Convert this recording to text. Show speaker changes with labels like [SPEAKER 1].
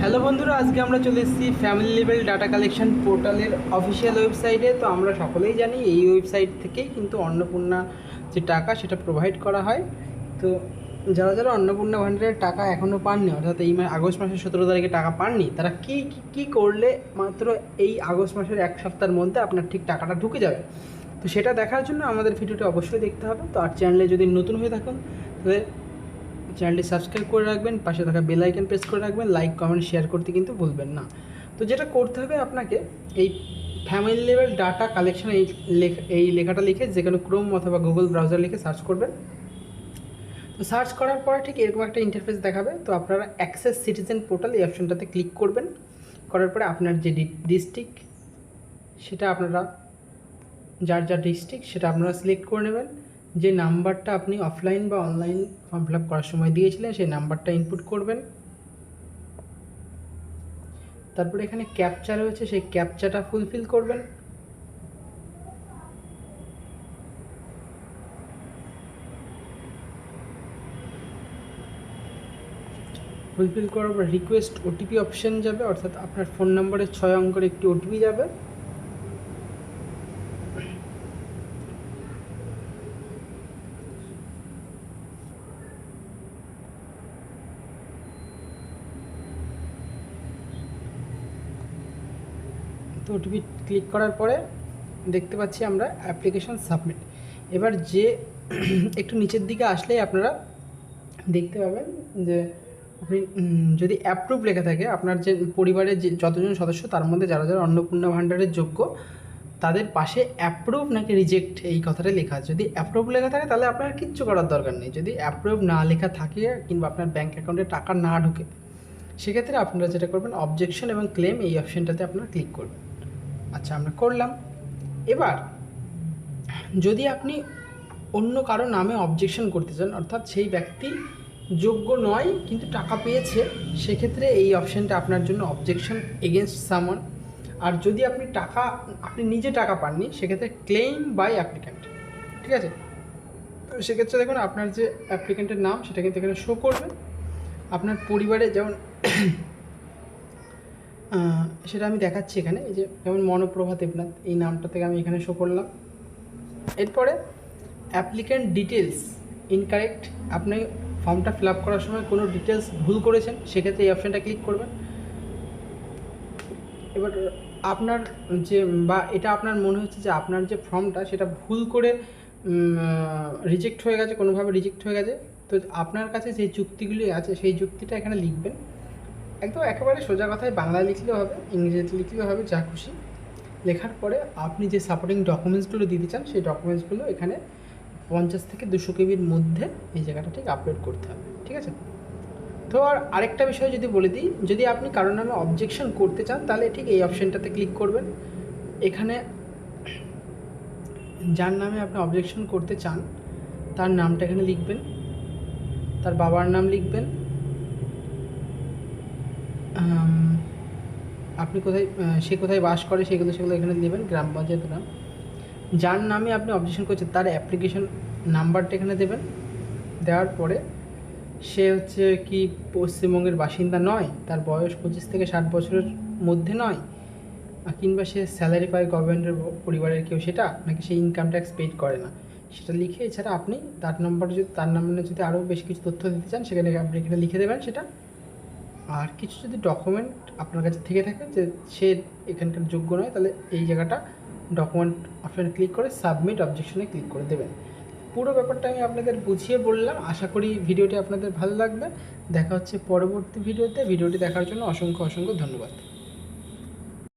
[SPEAKER 1] Hello বন্ধুরা, আজকে আমরা চলে এসেছি ফ্যামিলি লেভেল ডাটা কালেকশন পোর্টালের অফিসিয়াল ওয়েবসাইটে। তো আমরা সকলেই জানি এই ওয়েবসাইট থেকেই কিন্তু অন্নপূর্ণা যে টাকা সেটা প্রোভাইড করা হয়। তো যারা যারা অন্নপূর্ণা ভাণ্ডারের টাকা এখনও পাননি, অর্থাৎ এই আগস্ট মাসের 17 তারিখে টাকা পাননি, তারা কী করলে মাত্র এই আগস্ট মাসের এক সপ্তাহের মধ্যে আপনার ঠিক টাকাটা ঢুকে যাবে। তো সেটা দেখার জন্য আমাদের ভিডিওটি অবশ্যই দেখতে হবে। তো আর চ্যানেলে যদি নতুন হয়ে থাকুন তাহলে চ্যানেলটি সাবস্ক্রাইব করে রাখবেন, পাশে থাকা বেল আইকন প্রেস করে রাখবেন, লাইক কমেন্ট শেয়ার করতে কিন্তু ভুলবেন না। তো যেটা করতে হবে আপনাকে, এই ফ্যামিলি লেভেল ডাটা কালেকশন এই লেখাটা লিখে যে কোনো ক্রোম অথবা গুগল ব্রাউজার লিখে সার্চ করবেন। তো সার্চ করার পরে ঠিক এরকম একটা ইন্টারফেস দেখাবে। তো আপনারা অ্যাক্সেস সিটিজেন পোর্টাল এই অপশনটাতে ক্লিক করবেন। করার পরে আপনার যে ডিস্ট্রিক্ট সেটা আপনারা যার ডিস্ট্রিক্ট সেটা আপনারা সিলেক্ট করে নেবেন। যে নাম্বারটা আপনি অফলাইন বা অনলাইন ফর্ম ফিল আপ করার সময় দিয়েছিলেন সেই নাম্বারটা ইনপুট করবেন। তারপরে এখানে ক্যাপচা রয়েছে, সেই ক্যাপচাটা ফুলফিল করবেন। ফুলফিল করার পর রিকোয়েস্ট ওটিপি অপশান যাবে, অর্থাৎ আপনার ফোন নম্বরে 6 অঙ্কের একটি ওটিপি যাবে। তো ওটিপি ক্লিক করার পরে দেখতে পাচ্ছি আমরা অ্যাপ্লিকেশন সাবমিট। এবার যে একটু নিচের দিকে আসলেই আপনারা দেখতে পাবেন যে আপনি যদি অ্যাপ্রুভ লেখা থাকে, আপনার যে পরিবারের যে যতজন সদস্য তার মধ্যে যারা যারা অন্নপূর্ণা ভাণ্ডারের যোগ্য তাদের পাশে অ্যাপ্রুভ নাকি রিজেক্ট এই কথাটা লেখা আছে। যদি অ্যাপ্রুভ লেখা থাকে তাহলে আপনার কিচ্ছু করার দরকার নেই। যদি অ্যাপ্রুভ না লেখা থাকে কিংবা আপনার ব্যাঙ্ক অ্যাকাউন্টে টাকা না ঢুকে, সেক্ষেত্রে আপনারা যেটা করবেন অবজেকশন এবং ক্লেম এই অপশানটাতে আপনারা ক্লিক করবেন। আচ্ছা, আমরা করলাম। এবার যদি আপনি অন্য কারো নামে অবজেকশন করতে চান, অর্থাৎ সেই ব্যক্তি যোগ্য নয় কিন্তু টাকা পেয়েছে, সেক্ষেত্রে এই অপশানটা আপনার জন্য অবজেকশন এগেনস্ট সামওয়ান। আর যদি আপনি নিজে টাকা পাননি, সেক্ষেত্রে ক্লেইম বাই অ্যাপ্লিক্যান্ট। ঠিক আছে? তো সেক্ষেত্রে দেখুন আপনার যে অ্যাপ্লিক্যান্টের নাম সেটা কিন্তু এখানে শো করবে। আপনার পরিবারে যেমন সেটা আমি দেখাচ্ছি এখানে, এই যে যেমন মনোপ্রভা দেবনাথ এই নামটা থেকে আমি এখানে শো করলাম। এরপরে অ্যাপ্লিক্যান্ট ডিটেলস ইনকারেক্ট, আপনি ফর্মটা ফিল আপ করার সময় কোনো ডিটেলস ভুল করেছেন, সেক্ষেত্রে এই অপশানটা ক্লিক করবেন। এবার আপনার যে বা এটা আপনার মনে হচ্ছে যে আপনার যে ফর্মটা সেটা ভুল করে রিজেক্ট হয়ে গেছে, কোনোভাবে রিজেক্ট হয়ে গেছে। তো আপনার কাছে যে যুক্তিগুলি আছে সেই যুক্তিটা এখানে লিখবেন। একদম একেবারে সোজা কথায় বাংলায় লিখলেও হবে, ইংরেজিতে লিখলেও হবে, যা খুশি। লেখার পরে আপনি যে সাপোর্টিং ডকুমেন্টসগুলো দিতে চান সেই ডকুমেন্টসগুলো এখানে 50 থেকে 200 কেবির মধ্যে এই জায়গাটা ঠিক আপলোড করতে হবে। ঠিক আছে? তো আর আরেকটা বিষয় যদি বলে দিই, যদি আপনি কারোর নামে অবজেকশন করতে চান তাহলে ঠিক এই অপশানটাতে ক্লিক করবেন। এখানে যার নামে আপনি অবজেকশন করতে চান তার নামটা এখানে লিখবেন, তার বাবার নাম লিখবেন, আপনি সে কোথায় বাস করে সেগুলো এখানে দেবেন, গ্রাম পঞ্চায়েত নাম। যার নামে আপনি অবজেকশন করছেন তার অ্যাপ্লিকেশন নাম্বারটা এখানে দেবেন। দেওয়ার পরে সে হচ্ছে কি পশ্চিমবঙ্গের বাসিন্দা নয়, তার বয়স 25 থেকে 60 বছরের মধ্যে নয়, কিংবা সে স্যালারি পায় গভর্নমেন্টের পরিবারের কেউ সেটা, নাকি সে ইনকাম ট্যাক্স পেড করে না, সেটা লিখে এছাড়া আপনি তার নাম্বারে যদি আরও বেশি কিছু তথ্য দিতে চান সেখানে আপনি এখানে লিখে দেবেন সেটা। আর কিছু যদি ডকুমেন্ট আপনার কাছে থেকে থাকে যে সে এখানকার যোগ্য নয়, তাহলে এই জায়গাটা ডকুমেন্ট অপশানে ক্লিক করে সাবমিট অবজেকশনে ক্লিক করে দেবেন। পুরো ব্যাপারটা আমি আপনাদের বুঝিয়ে বললাম। আশা করি ভিডিওটি আপনাদের ভালো লাগবে। দেখা হচ্ছে পরবর্তী ভিডিওতে। ভিডিওটি দেখার জন্য অসংখ্য ধন্যবাদ।